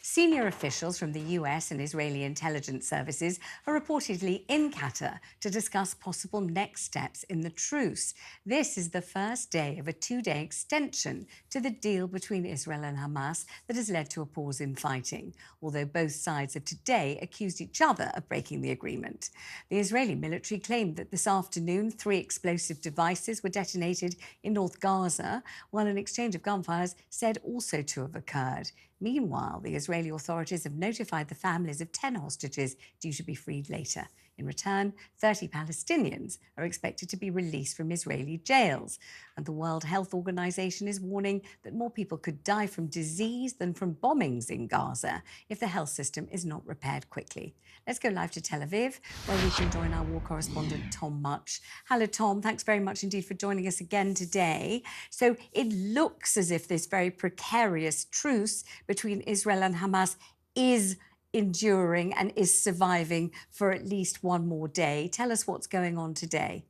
Senior officials from the US and Israeli intelligence services are reportedly in Qatar to discuss possible next steps in the truce. This is the first day of a two-day extension to the deal between Israel and Hamas that has led to a pause in fighting, although both sides have today accused each other of breaking the agreement. The Israeli military claimed that this afternoon 3 explosive devices were detonated in North Gaza, while an exchange of gunfires said also to have occurred. Meanwhile, the Israeli authorities have notified the families of 10 hostages due to be freed later. In return, 30 Palestinians are expected to be released from Israeli jails. And the World Health Organization is warning that more people could die from disease than from bombings in Gaza if the health system is not repaired quickly. Let's go live to Tel Aviv, where we can join our war correspondent, Tom Mutch. Hello, Tom. Thanks very much indeed for joining us again today. So it looks as if this very precarious truce between Israel and Hamas is enduring and is surviving for at least one more day. Tell us what's going on today.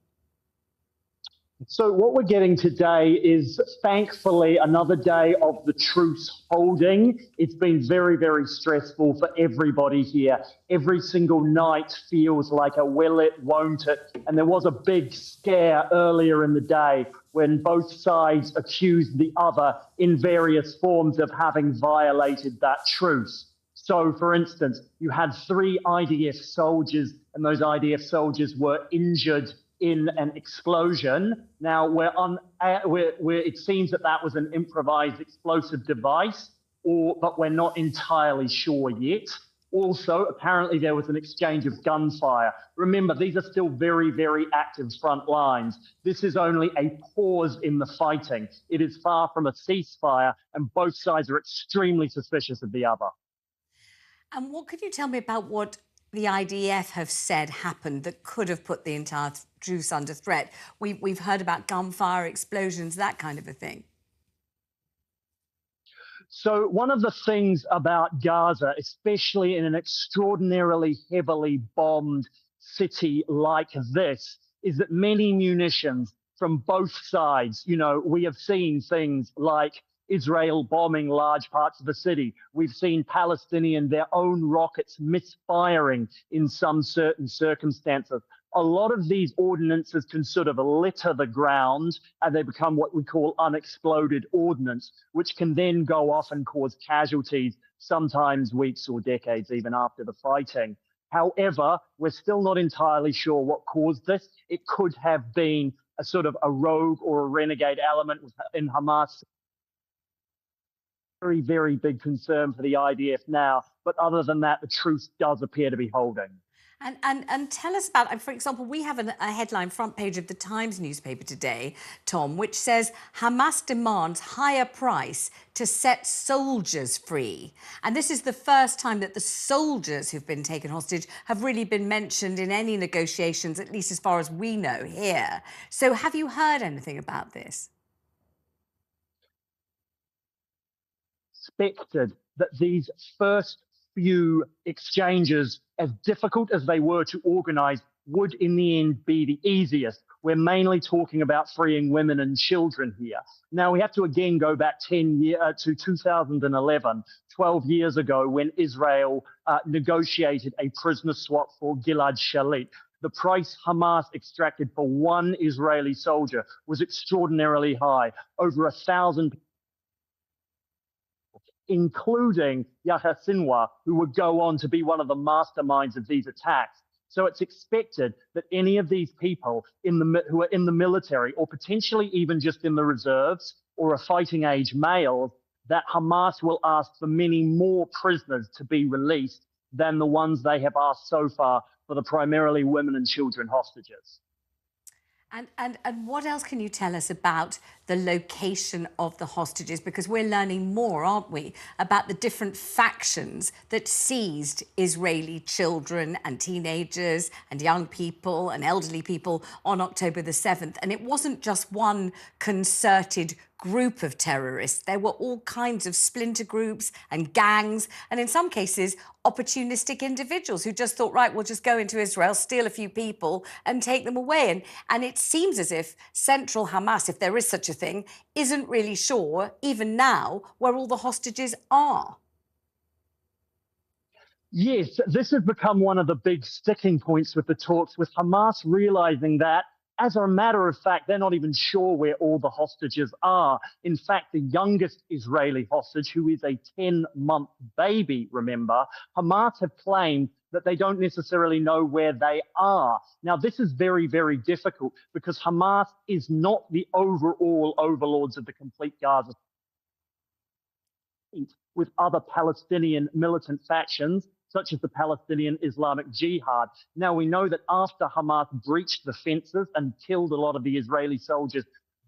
So what we're getting today is, thankfully, another day of the truce holding. It's been very, very stressful for everybody here. Every single night feels like a will it, won't it? And there was a big scare earlier in the day when both sides accused the other in various forms of having violated that truce. So, for instance, you had 3 IDF soldiers, and those IDF soldiers were injured in an explosion. Now, it seems that was an improvised explosive device, but we're not entirely sure yet. Also, apparently there was an exchange of gunfire. Remember, these are still very, very active front lines. This is only a pause in the fighting. It is far from a ceasefire, and both sides are extremely suspicious of the other. And what could you tell me about what the IDF have said happened that could have put the entire truce under threat? We've heard about gunfire, explosions, that kind of a thing. So one of the things about Gaza, especially in an extraordinarily heavily bombed city like this, is that many munitions from both sides, we have seen things like Israel bombing large parts of the city. We've seen their own rockets misfiring in some certain circumstances. A lot of these ordinances can sort of litter the ground, and they become what we call unexploded ordnance, which can then go off and cause casualties, sometimes weeks or decades even after the fighting. However, we're still not entirely sure what caused this. It could have been a sort of a rogue or a renegade element in Hamas. Very, very big concern for the IDF now. But other than that, the truce does appear to be holding. And tell us about, for example, we have a headline front page of the Times newspaper today, Tom, which says Hamas demands higher price to set soldiers free. And this is the first time that the soldiers who've been taken hostage have really been mentioned in any negotiations, at least as far as we know here. So have you heard anything about this? Expected that these first few exchanges, as difficult as they were to organize, would in the end be the easiest. We're mainly talking about freeing women and children here. Now, we have to again go back 10 years to 2011, 12 years ago, when Israel negotiated a prisoner swap for Gilad Shalit. The price Hamas extracted for one Israeli soldier was extraordinarily high, over 1,000, including Yahya Sinwar, who would go on to be one of the masterminds of these attacks. So it's expected that any of these people who are in the military, or potentially even just in the reserves or a fighting age male, that Hamas will ask for many more prisoners to be released than the ones they have asked so far for the primarily women and children hostages. And what else can you tell us about the location of the hostages? Because we're learning more, aren't we, about the different factions that seized Israeli children and teenagers and young people and elderly people on October the 7th. And it wasn't just one concerted group of terrorists. There were all kinds of splinter groups and gangs, and in some cases, opportunistic individuals who just thought, right, we'll just go into Israel, steal a few people and take them away. And it seems as if central Hamas, if there is such a thing, isn't really sure, even now, where all the hostages are. Yes, this has become one of the big sticking points with the talks, with Hamas realizing that, as a matter of fact, they're not even sure where all the hostages are. In fact, the youngest Israeli hostage, who is a 10-month baby, remember, Hamas have claimed that they don't necessarily know where they are. Now, this is very, very difficult because Hamas is not the overall overlords of the complete Gaza with other Palestinian militant factions, such as the Palestinian Islamic Jihad. Now, we know that after Hamas breached the fences and killed a lot of the Israeli soldiers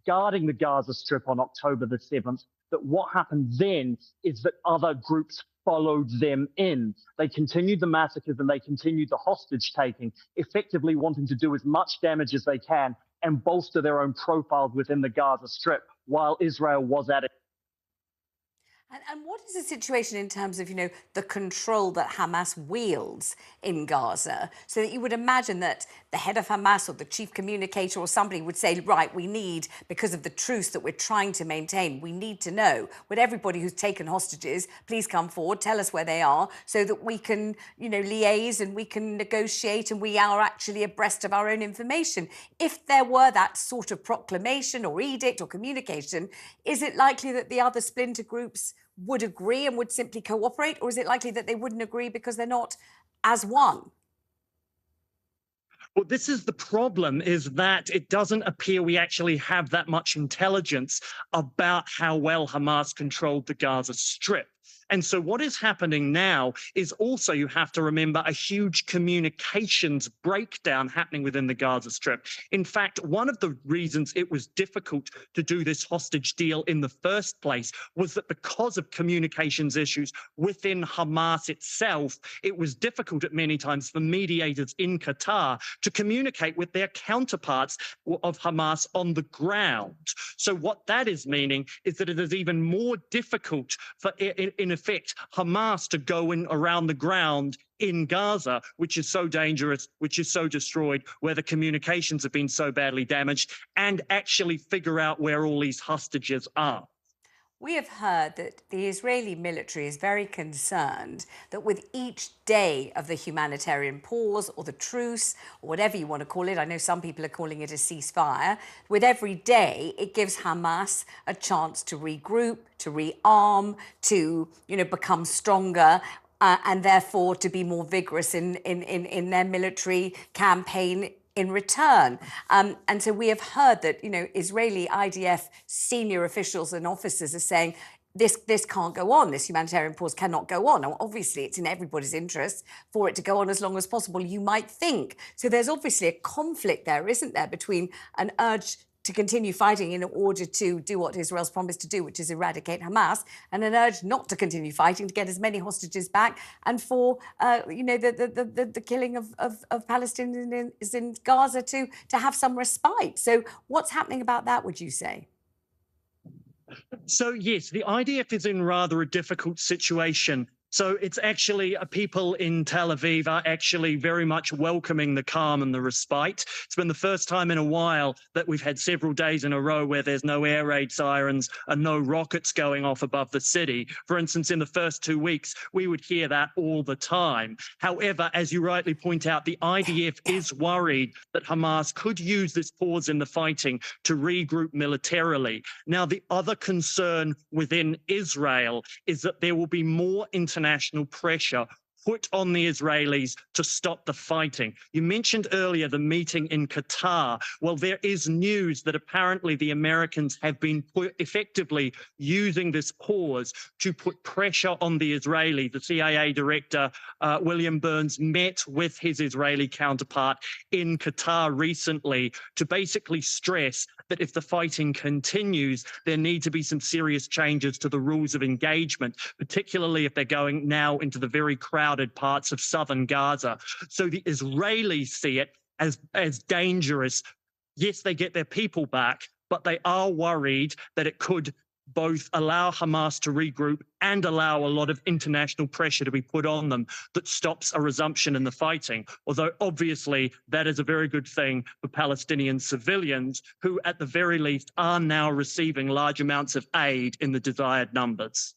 guarding the Gaza Strip on October the 7th, that what happened then is that other groups followed them in. They continued the massacres and they continued the hostage taking, effectively wanting to do as much damage as they can and bolster their own profiles within the Gaza Strip while Israel was at it. And what is the situation in terms of, the control that Hamas wields in Gaza? So that you would imagine that the head of Hamas or the chief communicator or somebody would say, right, we need, because of the truce that we're trying to maintain, we need to know, would everybody who's taken hostages, please come forward, tell us where they are, so that we can, liaise and we can negotiate and we are actually abreast of our own information. If there were that sort of proclamation or edict or communication, is it likely that the other splinter groups would agree and would simply cooperate, or is it likely that they wouldn't agree because they're not as one? Well, this is the problem, is that it doesn't appear we actually have that much intelligence about how well Hamas controlled the Gaza Strip. And so what is happening now is also, you have to remember, a huge communications breakdown happening within the Gaza Strip. In fact, one of the reasons it was difficult to do this hostage deal in the first place was that because of communications issues within Hamas itself, it was difficult at many times for mediators in Qatar to communicate with their counterparts of Hamas on the ground. So what that is meaning is that it is even more difficult for, in effect, Hamas to go in around the ground in Gaza, which is so dangerous, which is so destroyed, where the communications have been so badly damaged, and actually figure out where all these hostages are. We have heard that the Israeli military is very concerned that with each day of the humanitarian pause or the truce, or whatever you want to call it, I know some people are calling it a ceasefire, with every day it gives Hamas a chance to regroup, to rearm, to, become stronger, and therefore to be more vigorous in their military campaign in return. And so we have heard that, Israeli IDF senior officials and officers are saying, this can't go on. This humanitarian pause cannot go on. Now, obviously, it's in everybody's interest for it to go on as long as possible, you might think. So there's obviously a conflict there, isn't there, between an urge to continue fighting in order to do what Israel's promised to do, which is eradicate Hamas, and an urge not to continue fighting to get as many hostages back, and for the killing of Palestinians in Gaza to have some respite. So what's happening about that, would you say? So yes, the IDF is in rather a difficult situation. So it's actually people in Tel Aviv are actually very much welcoming the calm and the respite. It's been the first time in a while that we've had several days in a row where there's no air raid sirens and no rockets going off above the city. For instance, in the first 2 weeks, we would hear that all the time. However, as you rightly point out, the IDF is worried that Hamas could use this pause in the fighting to regroup militarily. Now, the other concern within Israel is that there will be more international pressure put on the Israelis to stop the fighting. You mentioned earlier the meeting in Qatar. Well, there is news that apparently the Americans have been effectively using this pause to put pressure on the Israeli. The CIA director, William Burns, met with his Israeli counterpart in Qatar recently to basically stress that if the fighting continues, there need to be some serious changes to the rules of engagement, particularly if they're going now into the very crowded parts of southern Gaza. So the Israelis see it as dangerous. Yes, they get their people back, but they are worried that it could both allow Hamas to regroup and allow a lot of international pressure to be put on them that stops a resumption in the fighting. Although obviously that is a very good thing for Palestinian civilians who at the very least are now receiving large amounts of aid in the desired numbers.